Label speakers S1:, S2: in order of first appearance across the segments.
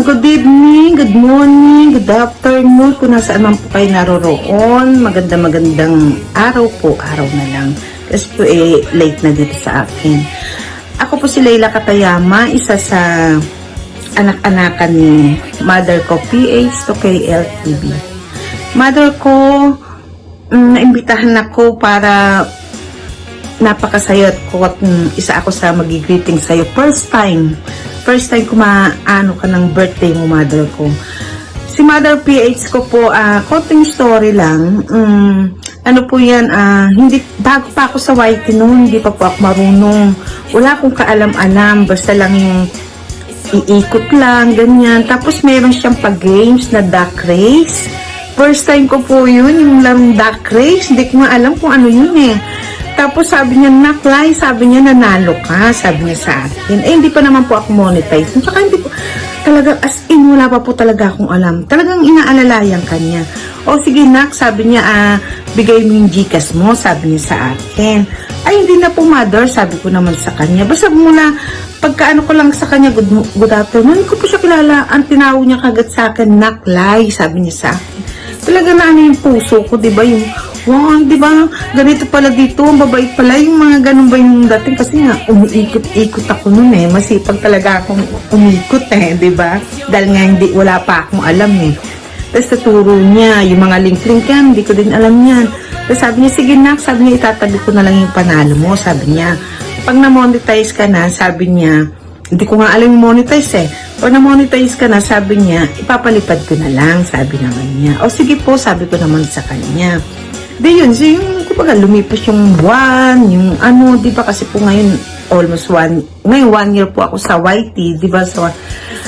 S1: Good evening, good morning, good afternoon, kung nasaan man po kayo naroroon. Magandang araw po, araw na lang. Kasi po late na dito sa akin. Ako po si Leila Katayama, isa sa anak-anakan ni mother ko, PH to KLTV. Mother ko, naimbitahan ako para napakasaya at isa ako sa magigreeting sa'yo. First time ko maano ka ng birthday mo, mother ko. Si Mother PH ko po, konting story lang. Ano po yan, bago pa ako sa YT noon, hindi pa po ako marunong. Wala akong kaalam-alam, basta lang yung iikot lang, ganyan. Tapos meron siyang pag-games na duck race. First time ko po yun, yung larong duck race. Hindi ko nga alam kung ano yun eh. Tapos sabi niya, Naklay, sabi niya, nanalo ka, sabi niya sa akin. Hindi pa naman po ako monetize. Tsaka hindi po, talaga, as in, wala pa po talaga akong alam. Talagang inaalalayan ka niya. O sige, Nak, sabi niya, bigay mo yung Gcash mo, sabi niya sa akin. Ay, hindi na po, mother, sabi ko naman sa kanya. Basta mula, pagkaano ko lang sa kanya, good afternoon, hindi ko po siya kilala. Ang tinawag niya kagad sa akin, Naklay, sabi niya sa akin. Talaga na ano yung puso ko, diba? Yung, wow, diba? Ganito pala dito, ang babait pala. Yung mga ganun ba yung dating? Kasi nga, umiikot-ikot ako nun eh. Masipag talaga akong umikot eh, diba? Dahil nga wala pa akong alam eh. Tapos naturo niya, yung mga link-link yan, hindi ko din alam yan. Tapos sabi niya, sige Nak, sabi niya, itatabi ko na lang yung panalo mo, sabi niya. Pag na-monetize ka na, sabi niya, hindi ko nga alam yung monetize eh. Pag na-monetize ka na, sabi niya, ipapalipad ko na lang, sabi naman niya. O sige po, sabi ko naman sa kanya. Di yun, so yung, kumbaga, lumipas yung buwan, yung ano, di ba, kasi po ngayon, almost ngayon 1 year po ako sa YT, di ba, so,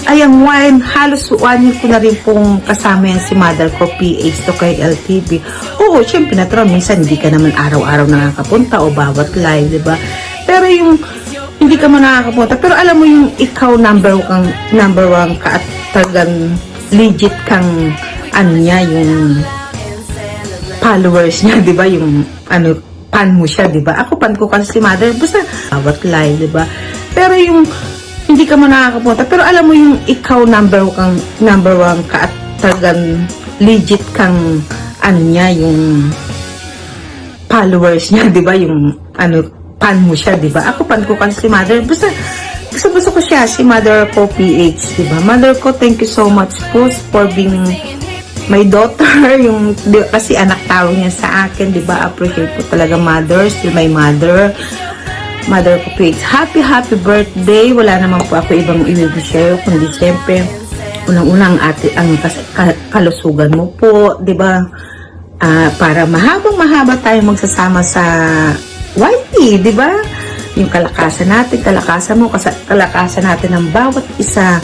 S1: halos 1 year ko na rin pong kasama yan si mother ko, PH to KLTV. Oo, syempre, natural, minsan hindi ka naman araw-araw nakakapunta o bawat live, di ba, pero yung, hindi ka mo nakakapunta, pero alam mo yung ikaw number one ka at talagang legit kang, ano niya, yung, followers niya, di ba? Yung, fan mo siya, di ba? Ako, fan ko kasi si mother, basta, bawat live, di ba? Pero yung, hindi ka mo nakakapunta, pero alam mo yung ikaw number one ka at talagang legit kang, ano niya, yung, followers niya, di ba? Yung, fan mo siya, di ba? Ako, fan ko kasi si mother, basta, gusto ko siya, si mother ko, PH, di ba? Mother ko, thank you so much po for being my daughter, yung, kasi anak tawag niya sa akin, di ba? Appreciate po talaga mother, still my mother ko PH. Happy birthday. Wala naman po ako ibang i-share, kundi siyempre, unang-unang ang kalusugan mo po, di ba? Para mahaba tayo magsasama sa YT, di ba? Yung kalakasan natin, kalakasan mo, kalakasan natin ng bawat isa.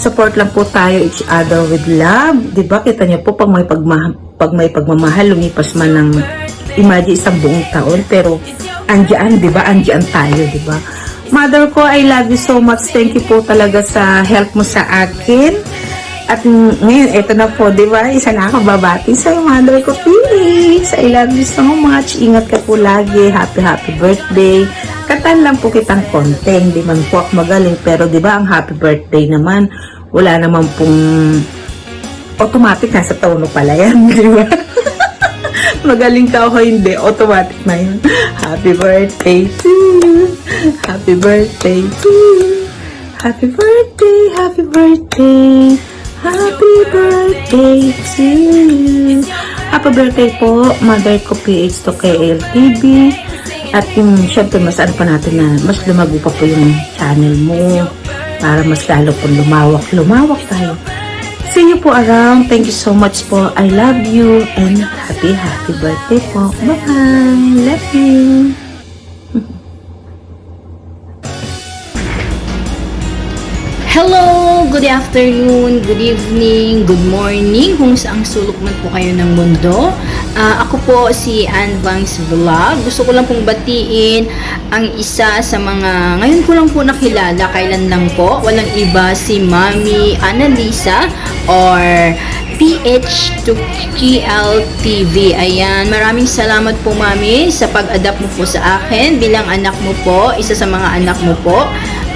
S1: Support lang po tayo each other with love. Diba? Kita niyo po, pag may pagmamahal, lumipas man ng, imagine, isang buong taon, pero andyan, diba? Andyan tayo, diba? Mother ko, I love you so much. Thank you po talaga sa help mo sa akin. At ngayon, eto na po, diba? Isa na akong babati sa'yo, mother ko. Please, I love you so much. Ingat ka po lagi. Happy birthday. Katan lang po kitang konten. Di man po ako magaling. Pero diba, ang happy birthday naman, wala naman pong automatic nasa tono pala yan. Diba? Magaling ka o hindi, automatic na yun. Happy birthday to you. Happy birthday to you. Happy birthday, happy birthday. Happy birthday to you. Happy birthday po, mother ko PH to KLTV. At yung, syempre, mas ano pa natin na, mas lumago pa po yung channel mo. Para mas lalo po lumawak tayo. See you po around. Thank you so much po. I love you. And happy birthday po. Bye-bye. Love you.
S2: Hello! Good afternoon, good evening, good morning kung saang sulok man po kayo ng mundo. Ako po si Ann Vangs Vlog. Gusto ko lang pong batiin ang isa sa mga ngayon ko lang po nakilala, kailan lang po. Walang iba, si Mami Annalisa or PH to KL TV. Ayan, maraming salamat po Mami sa pag-adapt mo po sa akin bilang anak mo po, isa sa mga anak mo po.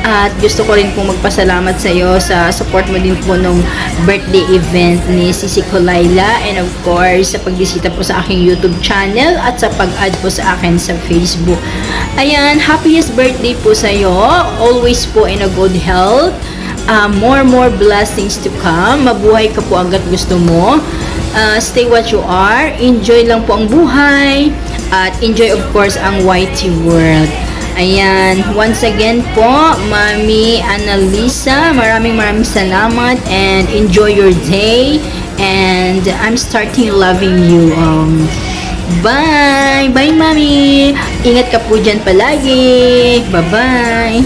S2: At gusto ko rin pong magpasalamat sa iyo sa support mo din po nung birthday event ni Sisi Kolaila, and of course sa pagbisita po sa aking YouTube channel at sa pag-add po sa akin sa Facebook. Ayan, happiest birthday po sa iyo. Always po in a good health. More blessings to come. Mabuhay ka po agad gusto mo. Stay what you are. Enjoy lang po ang buhay. At enjoy of course ang YT world. Ayan, once again po, Mami Annalisa, maraming salamat and enjoy your day. And I'm starting loving you. Bye! Bye, Mami! Ingat ka po dyan palagi. Bye-bye!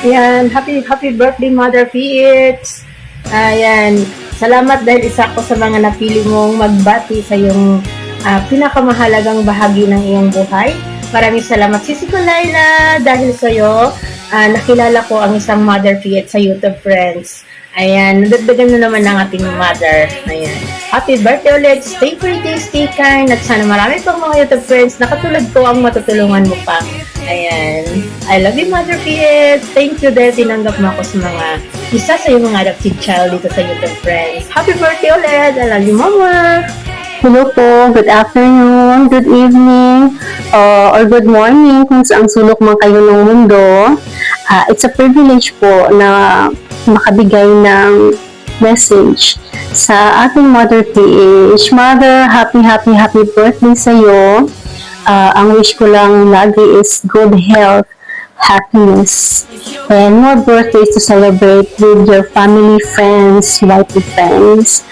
S3: Ayan, happy birthday Mother PH. Ayan, salamat dahil isa ko sa mga napili mong magbati sa iyong pinakamahalagang bahagi ng iyong buhay. Maraming salamat Sisi Kolaila dahil sa iyo nakilala ko ang isang Mother PH sa YouTube friends. Ayan, nadagdagan na naman ng ating mother. Ayan. Happy birthday ulit. Stay pretty, stay kind. At sana marami pang mga YouTube friends na katulad ko ang matutulungan mo pa. Ayan. I love you, Mother PH. Thank you dahil tinanggap mo ako sa isa sa iyong mga adopted child dito sa YouTube friends. Happy birthday ulit. I love you, Mama.
S4: Hello po, good afternoon, good evening, or good morning kung saan sulok man kayo ng mundo. It's a privilege po na makabigay ng message sa ating Mother PH. Mother, happy birthday sa iyo. Ang wish ko lang lagi is good health, happiness, and more birthdays to celebrate with your family, friends, wifey friends.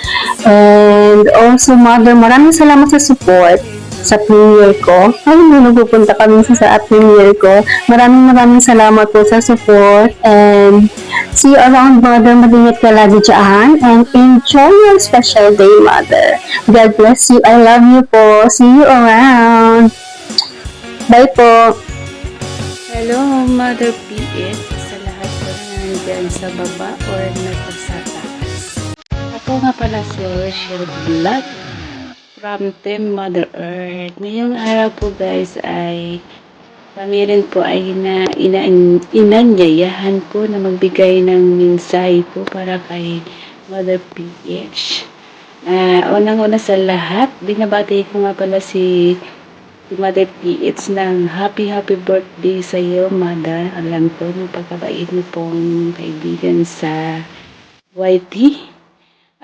S4: And also, Mother, maraming salamat sa support sa premiere ko. Ay, nagpupunta kami sa premiere ko. Maraming salamat po sa support. And see you around, Mother. Mag-ingat ka lagi dyan. And enjoy your special day, Mother. God bless you. I love you po. See you around. Bye po.
S5: Hello, Mother PH, sa lahat po na nandyan sa baba or nasa taas. Ako nga pala si Rochelle Vlog from Team Mother Earth. Ngayong araw po guys ay kami rin po ay inanyayahan po na magbigay ng mensahe po para kay Mother PH. Unang-una sa lahat, binabati ko nga pala si Mother PH ng happy birthday sa iyo, Mother. Alam ko ng pagkabait mo pong kaibigan sa YT.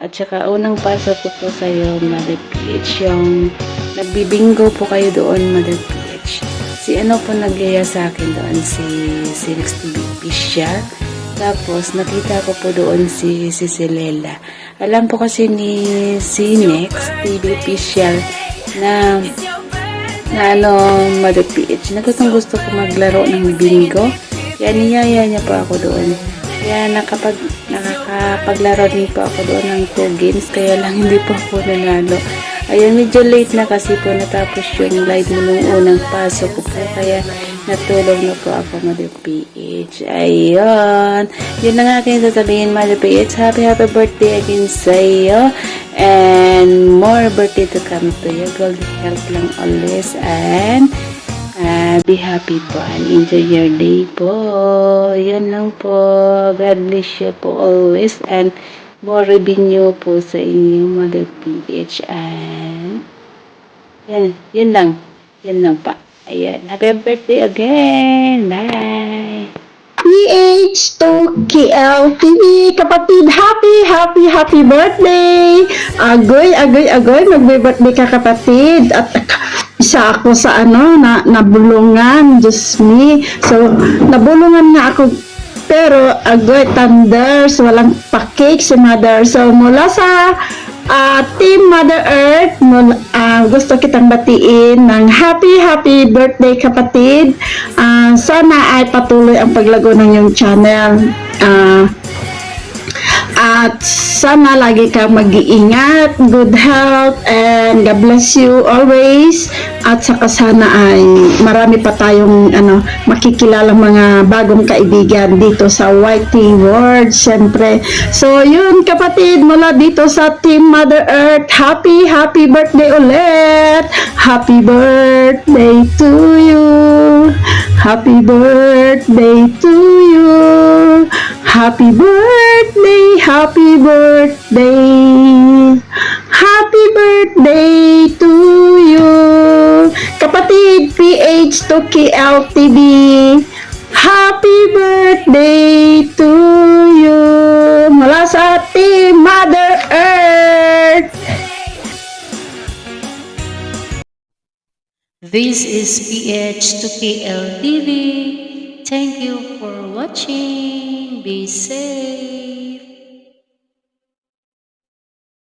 S5: At saka unang pasok ko po sa iyo, Mother PH, yung nagbibingo po kayo doon, Mother PH. Si ano po nagyaya sa akin doon, si Next TV Official. Tapos nakita ko po doon si Lela. Alam po kasi ni si Next TV Official na Mother PH, gusto ko maglaro ng bingo. Kaya niyaya niya po ako doon. Kaya nakakapaglaro din po ako doon ng 2 games. Kaya lang hindi po ako nanalo. Ayun, medyo late na kasi po natapos yung live mo nung unang pasok ko po. Kaya natulog na po ako, Mother PH. Ayun. Yun lang aking sasabihin, Mother PH. Happy birthday again sa iyo. And more birthday to come to you. Good health lang always. And be happy po. And enjoy your day po. Yun lang po. God bless you po always. And more revenue po sa inyo, Mother PH. And yun lang. Yun lang pa. Ayan. Happy birthday again. Bye.
S3: PH to KL TV, kapatid, happy birthday! Agoy, magbe-birthday ka kapatid. At isa ako sa nabulungan, just me. So, nabulungan nga ako, pero agoy, thunders, walang pa-cake si Mother. So, mula sa Team Mother Earth, gusto kitang batiin ng happy birthday kapatid. Sana ay patuloy ang paglago ng iyong channel.
S6: At sana lagi kang mag-iingat, good health, and God bless you always. At saka sana ay marami pa tayong makikilalang mga bagong kaibigan dito sa YT World, syempre. So, yun kapatid, mula dito sa Team Mother Earth, happy birthday ulit! Happy birthday to you! Happy birthday to you! Happy birthday, happy birthday, happy birthday to you. Kapatid, PH to KLTV, happy birthday to you. Mula sa Team Mother Earth.
S7: This is PH to KL TV. Thank you for watching. Be safe.